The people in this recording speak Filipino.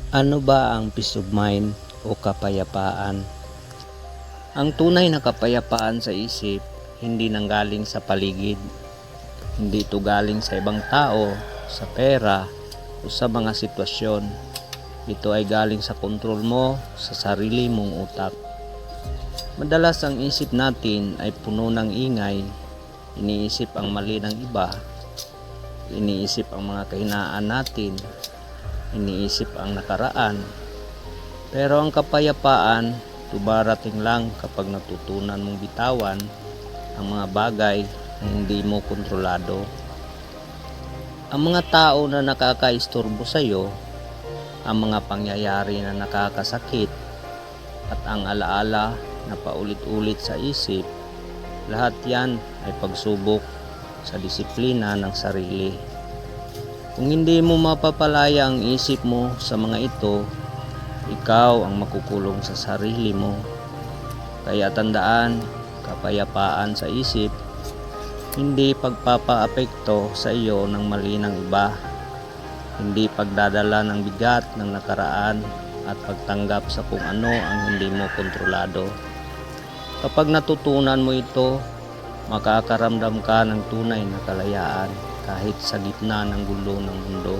Ano ba ang peace of mind o kapayapaan? Ang tunay na kapayapaan sa isip, hindi nanggaling sa paligid. Hindi ito galing sa ibang tao, sa pera, o sa mga sitwasyon. Ito ay galing sa kontrol mo sa sarili mong utak. Madalas ang isip natin ay puno ng ingay, iniisip ang mali ng iba, iniisip ang mga kahinaan natin, iniisip ang nakaraan. Pero ang kapayapaan, dumarating lang kapag natutunan mong bitawan ang mga bagay na hindi mo kontrolado. Ang mga tao na nakakaistorbo sa iyo, ang mga pangyayari na nakakasakit, at ang alaala na paulit-ulit sa isip, lahat yan ay pagsubok sa disiplina ng sarili. Kung hindi mo mapapalaya ang isip mo sa mga ito, ikaw ang makukulong sa sarili mo. Kaya tandaan, kapayapaan sa isip, hindi pagpapaapekto sa iyo ng mali ng iba, hindi pagdadala ng bigat ng nakaraan at pagtanggap sa kung ano ang hindi mo kontrolado. Kapag natutunan mo ito, makakaramdam ka ng tunay na kalayaan kahit sa gitna ng gulo ng mundo.